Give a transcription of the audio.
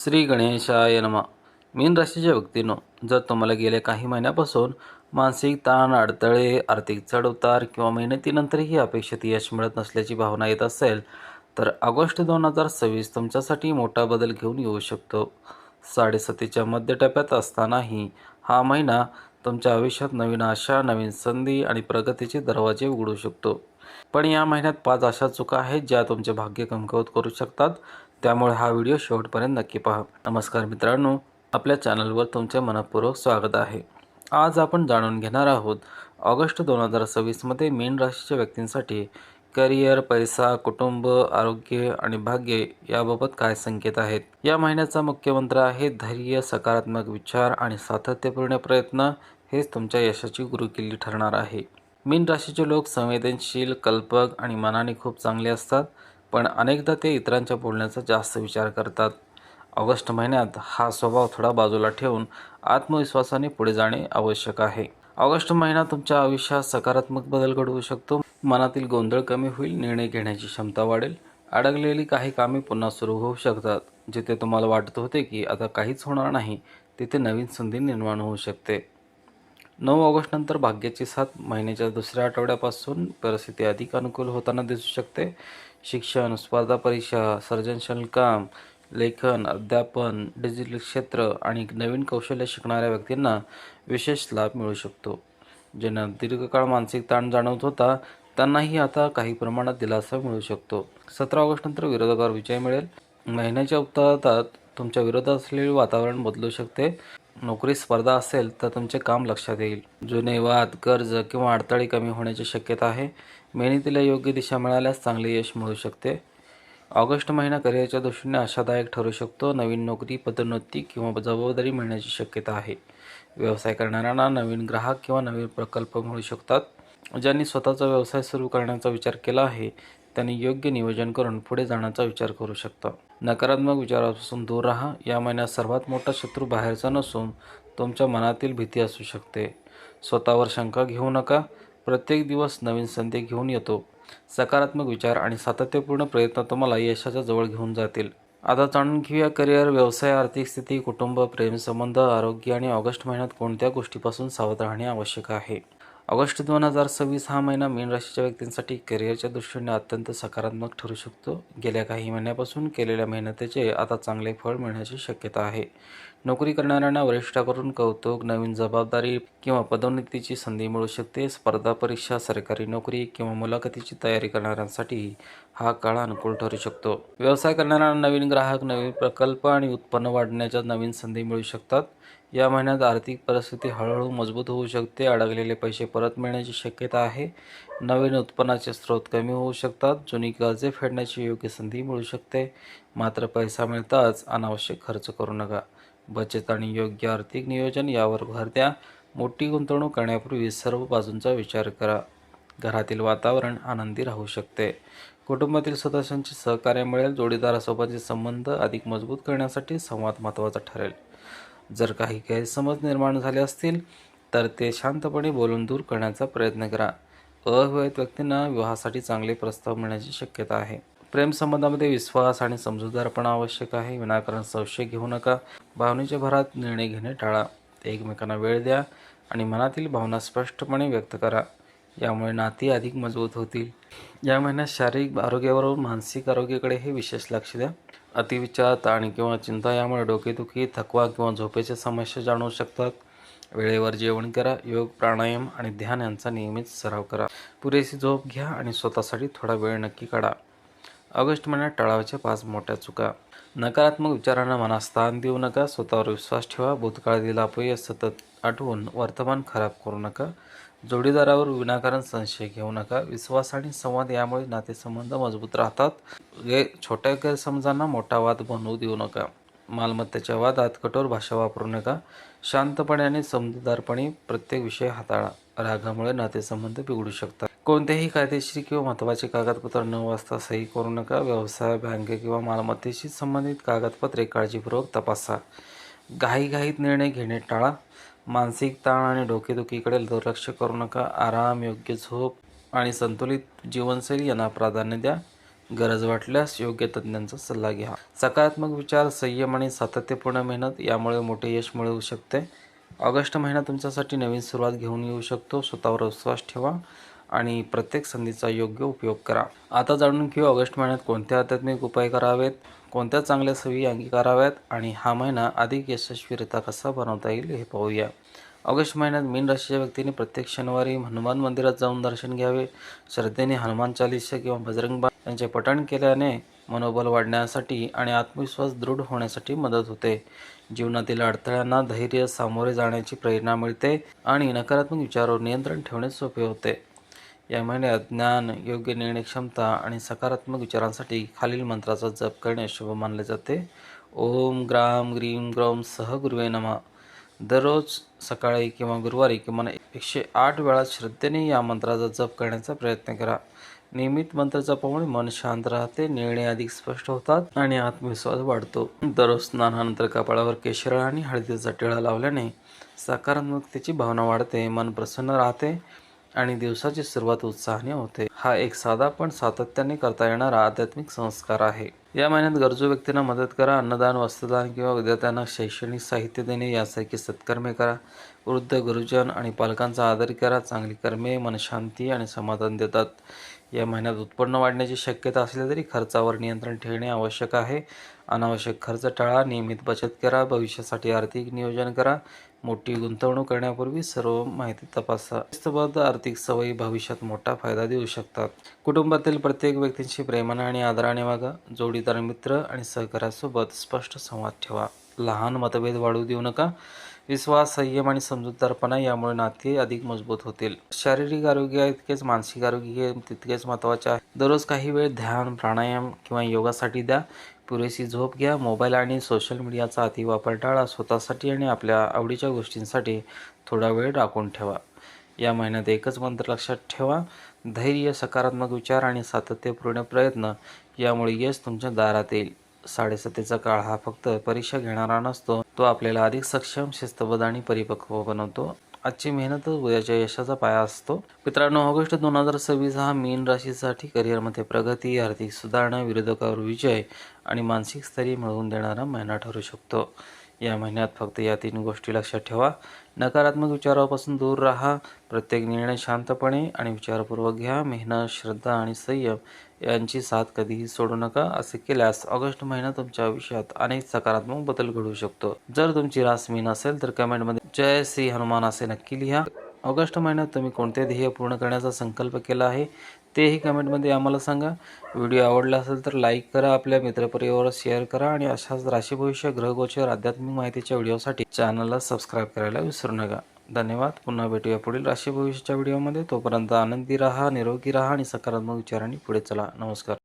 श्री गणेशाय नमः. मीन राशीच्या व्यक्तींनो, जर तुम्हाला गेल्या काही महिन्यापासून मानसिक ताण, अडथळे, आर्थिक चढउतार किंवा मेहनतीनंतरही अपेक्षित यश मिळत नसल्याची भावना येत असेल, तर ऑगस्ट 2026 तुमच्यासाठी मोठा बदल घेऊन येऊ शकतो. 7.5च्या मध्य टप्प्यात असतानाही हा महिना तुमच्या आयुष्यात नवीन आशा, नवीन संधी आणि प्रगतीचे दरवाजे उघडू शकतो. पण या महिन्यात 5 अशा चुका आहेत ज्या तुमचे भाग्य कमकुवत करू शकतात. त्यामुळे हा व्हिडिओ शेवटपर्यंत नक्की पहा. नमस्कार मित्रांनो, आपल्या चॅनलवर तुमचे मनःपूर्वक स्वागत आहे. आज आपण जाणून घेणार आहोत ऑगस्ट 2026मध्ये मीन राशीच्या व्यक्तींसाठी करिअर, पैसा, कुटुंब, आरोग्य आणि भाग्य याबाबत काय संकेत आहेत. या महिन्याचा मुख्य मंत्र आहे धैर्य, सकारात्मक विचार आणि सातत्यपूर्ण प्रयत्न. हेच तुमच्या यशाची गुरुकिल्ली ठरणार आहे. मीन राशीचे लोक संवेदनशील, कल्पक आणि मनाने खूप चांगले असतात, पण अनेकदा ते इतरांच्या बोलण्याचा जास्त विचार करतात. ऑगस्ट महिन्यात हा स्वभाव थोडा बाजूला ठेवून आत्मविश्वासाने पुढे जाणे आवश्यक आहे. ऑगस्ट महिना तुमच्या आयुष्यात सकारात्मक बदल घडवू शकतो. मनातील गोंधळ कमी होईल, निर्णय घेण्याची क्षमता वाढेल, अडकलेली काही कामे पुन्हा सुरू होऊ शकतात. जिथे तुम्हाला वाटत होते की आता काहीच होणार नाही, तिथे नवीन संधी निर्माण होऊ शकते. 9 ऑगस्टनंतर भाग्याची साथ. महिन्याच्या दुसऱ्या आठवड्यापासून परिस्थिती अधिक अनुकूल होताना दिसू शकते. शिक्षण, स्पर्धा परीक्षा, सर्जनशील काम, लेखन, अध्यापन, डिजिटल क्षेत्र आणि नवीन कौशल्य शिकणाऱ्या व्यक्तींना विशेष लाभ मिळू शकतो. ज्यांना दीर्घकाळ मानसिक ताण जाणवत होता, त्यांनाही आता काही प्रमाणात दिलासा मिळू शकतो. 17 ऑगस्टनंतर विरोधकावर विजय मिळेल. महिन्याच्या उत्तरार्धात तुमच्या विरोधात असलेले वातावरण बदलू शकते. नोकरी स्पर्धा असेल तर तुमचे काम लक्षात येईल. जुने वाद, कर्ज किंवा अडथळे कमी होण्याची शक्यता आहे. मेहनतीला योग्य दिशा मिळाल्यास चांगले यश मिळू शकते. ऑगस्ट महिना करिअरच्या दृष्टीने आशादायक ठरू शकतो. नवीन नोकरी, पदोन्नती किंवा जबाबदारी मिळण्याची शक्यता आहे. व्यवसाय करणाऱ्यांना नवीन ग्राहक किंवा नवीन प्रकल्प मिळू शकतात. ज्यांनी स्वतःचा व्यवसाय सुरू करण्याचा विचार केला आहे, त्यांनी योग्य नियोजन करून पुढे जाण्याचा विचार करू शकता. नकारात्मक विचारापासून दूर राहा. या महिन्यात सर्वात मोठा शत्रू बाहेरचा नसून तुमच्या मनातील भीती असू शकते. स्वतःवर शंका घेऊ नका. प्रत्येक दिवस नवीन संधी घेऊन येतो. सकारात्मक विचार आणि सातत्यपूर्ण प्रयत्न तुम्हाला यशाच्या जवळ घेऊन जातील. आता जाणून घेऊया करिअर, व्यवसाय, आर्थिक स्थिती, कुटुंब, प्रेमसंबंध, आरोग्य आणि ऑगस्ट महिन्यात कोणत्या गोष्टीपासून सावध राहणे आवश्यक आहे. ऑगस्ट 2026 हा महिना मीन राशीच्या व्यक्तींसाठी करिअरच्या दृष्टीने अत्यंत सकारात्मक ठरू शकतो. गेल्या काही महिन्यापासून केलेल्या मेहनतीचे आता चांगले फळ मिळण्याची शक्यता आहे. नोकरी करणाऱ्यांना वरिष्ठाकडून कौतुक, नवीन जबाबदारी किंवा पदोन्नतीची संधी मिळू शकते. स्पर्धा परीक्षा, सरकारी नोकरी किंवा मुलाखतीची तयारी करणाऱ्यांसाठी हा काळ अनुकूल ठरू शकतो. व्यवसाय करणाऱ्यांना नवीन ग्राहक, नवीन प्रकल्प आणि उत्पन्न वाढण्याच्या नवीन संधी मिळू शकतात. या महिन्यात आर्थिक परिस्थिती हळूहळू मजबूत होऊ शकते. अडकलेले पैसे परत मिळण्याची शक्यता आहे. नवीन उत्पन्नाचे स्रोत कमी होऊ शकतात. जुनी कर्जे फेडण्याची योग्य संधी मिळू शकते. मात्र पैसा मिळताच अनावश्यक खर्च करू नका. बचत आणि योग्य आर्थिक नियोजन यावर भर द्या. मोठी गुंतवणूक करण्यापूर्वी सर्व बाजूंचा विचार करा. घरातील वातावरण आनंदी राहू शकते. कुटुंबातील सदस्यांचे सहकार्य मिळेल. जोडीदारासोबतचे संबंध अधिक मजबूत करण्यासाठी संवाद महत्त्वाचा ठरेल. जर काही गैरसमज निर्माण झाले असतील तर ते शांतपणे बोलून दूर करण्याचा प्रयत्न करा. अविवाहित व्यक्तींना विवाहासाठी चांगले प्रस्ताव मिळण्याची शक्यता आहे. प्रेमसंबंधामध्ये विश्वास आणि समजूतदारपणा आवश्यक आहे. विनाकारण संशय घेऊ नका. भावनेच्या भरात निर्णय घेणे टाळा. एकमेकांना वेळ द्या आणि मनातील भावना स्पष्टपणे व्यक्त करा. यामुळे नाती अधिक मजबूत होतील. या महिन्यात शारीरिक आरोग्याबरोबर मानसिक आरोग्याकडेही विशेष लक्ष द्या. अतिविचार, ताण किंवा चिंता यामुळे डोकेदुखी, थकवा किंवा झोपेच्या समस्या जाणवू शकतात. वेळेवर जेवण करा. योग, प्राणायाम आणि ध्यान यांचा नियमित सराव करा. पुरेशी झोप घ्या आणि स्वतःसाठी थोडा वेळ नक्की काढा. ऑगस्ट महिन्यात टाळावयाच्या 5 मोठ्या चुका. नकारात्मक विचारांना मनात स्थान देऊ नका. स्वतःवर विश्वास ठेवा. भूतकाळातील अपयश सतत आठवून वर्तमान खराब करू नका. जोडीदारावर विनाकारण संशय घेऊ नका. विश्वास आणि संवाद यामुळे नातेसंबंध मजबूत राहतात. छोट्या गैरसमजांना मोठा वाद बनवू देऊ नका. मालमत्तेच्या वादात कठोर भाषा वापरू नका. शांतपणे आणि समजूतदारपणे प्रत्येक विषय हाताळा. रागामुळे नातेसंबंध बिघडू शकतात. कोणत्याही कायदेशीर किंवा महत्त्वाचे कागदपत्र न वाचता सही करू नका. व्यवसाय, बँक किंवा मालमत्तेशी संबंधित कागदपत्रे काळजीपूर्वक तपासा. घाईघाईत निर्णय घेणे टाळा. मानसिक ताण आणि डोकेदुखीकडे दुर्लक्ष करू नका. आराम, योग्य झोप आणि संतुलित जीवनशैली यांना प्राधान्य द्या. गरज वाटल्यास योग्य तज्ज्ञांचा सल्ला घ्या. सकारात्मक विचार, संयम आणि सातत्यपूर्ण मेहनत यामुळे मोठे यश मिळू शकते. ऑगस्ट महिना तुमच्यासाठी नवीन सुरुवात घेऊन येऊ शकतो. स्वतःवर विश्वास ठेवा आणि प्रत्येक संधीचा योग्य उपयोग करा. आता जाणून घेऊ ऑगस्ट महिन्यात कोणते आध्यात्मिक उपाय करावेत, कोणत्या चांगल्या सवयी अंगीकाराव्यात आणि हा महिना अधिक यशस्वीरित्या कसा बनवता येईल हे पाहूया. ऑगस्ट महिन्यात मीन राशीच्या व्यक्तीने प्रत्येक शनिवारी हनुमान मंदिरात जाऊन दर्शन घ्यावे. श्रद्धेने हनुमान चालीसा किंवा बजरंग बाण यांचे पठण केल्याने मनोबल वाढण्यासाठी आणि आत्मविश्वास दृढ होण्यासाठी मदत होते. जीवनातील अडथळ्यांना धैर्य सामोरे जाण्याची प्रेरणा मिळते आणि नकारात्मक विचारावर नियंत्रण ठेवणे सोपे होते. या महिन्यात ज्ञान, योग्य निर्णय क्षमता आणि सकारात्मक विचारांसाठी खालील मंत्राचा जप करणे शुभ मानले जाते. ओम ग्राम ग्रीम ग्रौम सह गुरुवे नमः. दररोज सकाळी किंवा गुरुवारी किमान 108 वेळा श्रद्धेने या मंत्राचा जप करण्याचा प्रयत्न करा. नियमित मंत्र जपामुळे मन शांत राहते, निर्णय अधिक स्पष्ट होतात आणि आत्मविश्वास वाढतो. दररोज स्नानानंतर कपाळावर केशर आणि हळदीचा टिळा लावल्याने सकारात्मकतेची भावना वाढते, मन प्रसन्न राहते आणि दिवसाची सुरुवात उत्साहाने होते. हा एक साधा पण सातत्याने करता येणारा आध्यात्मिक संस्कार आहे. या महिन्यात गरजू व्यक्तींना मदत करा. अन्नदान, वस्त्रदान किंवा विद्यार्थ्यांना शैक्षणिक साहित्य देणे यासारखी सत्कर्मे करा. वृद्ध, गुरुजन आणि पालकांचा आदर करा. चांगली कर्मे मनशांती आणि समाधान देतात. या महिन्यात उत्पन्न वाढण्याची शक्यता असली तरी खर्चावर नियंत्रण ठेवणे आवश्यक आहे. अनावश्यक खर्च टाळा, नियमित बचत करा, भविष्यासाठी आर्थिक नियोजन करा. मोठी गुंतवणूक करण्यापूर्वी सर्व माहिती तपासा. शिस्तबद्ध आर्थिक सवयी भविष्यात मोठा फायदा देऊ शकतात. कुटुंबातील प्रत्येक व्यक्तींशी प्रेमाने आणि आदराने वागा. जोडीदार, मित्र आणि सहकाऱ्यासोबत स्पष्ट संवाद ठेवा. लहान मतभेद वाढू देऊ नका. विश्वास, संयम आणि समजूतदारपणा यामुळे नाती अधिक मजबूत होतील. शारीरिक आरोग्य इतकेच मानसिक आरोग्य तितकेच महत्त्वाचे आहे. दररोज काही वेळ ध्यान, प्राणायाम किंवा योगासाठी द्या. पुरेशी झोप घ्या. मोबाईल आणि सोशल मीडियाचा अतिवापर टाळा. स्वतःसाठी आणि आपल्या आवडीच्या गोष्टींसाठी थोडा वेळ राखून ठेवा. या महिन्यात एकच मंत्र लक्षात ठेवा. धैर्य, सकारात्मक विचार आणि सातत्यपूर्ण प्रयत्न यामुळे यश तुमच्या दारात येईल. 7:30चा काळ हा फक्त परीक्षा घेणारा नसतो, तो आपल्याला अधिक सक्षम, शिस्तबद्ध आणि परिपक्व बनवतो. आजची मेहनत उद्याच्या यशाचा पाया असतो. मित्रांनो, ऑगस्ट 2026 हा मीन राशीसाठी करिअरमध्ये प्रगती, आर्थिक सुधारणा, विरोधकावर विजय आणि मानसिक स्थैर्य मिळवून देणारा महिना ठरू शकतो. या महिन्यात फक्त या 3 गोष्टी लक्षात ठेवा. नकारात्मक विचारापासून दूर राहा. प्रत्येक निर्णय शांतपणे आणि विचारपूर्वक घ्या. मेहनत, श्रद्धा आणि संयम यांची साथ कधीही सोडू नका. असे केल्यास ऑगस्ट महिना तुमच्या आयुष्यात अनेक सकारात्मक बदल घडू शकतो. जर तुमची रास मीन असेल तर कमेंटमध्ये जय श्री हनुमान असे नक्की लिहा. ऑगस्ट महिन्यात तुम्ही कोणते ध्येय पूर्ण करण्याचा संकल्प केला आहे तेही कमेंटमध्ये आम्हाला सांगा. व्हिडिओ आवडला असेल तर लाईक करा, आपल्या मित्रपरिवारावर शेअर करा आणि अशाच राशी भविष्य, ग्रहगोचर, आध्यात्मिक माहितीच्या व्हिडिओसाठी चॅनलला सबस्क्राईब करायला विसरू नका. धन्यवाद. पुन्हा भेटूया पुढील राशी भविष्याच्या व्हिडिओमध्ये. तोपर्यंत आनंदी राहा, निरोगी राहा आणि सकारात्मक विचारांनी पुढे चला. नमस्कार.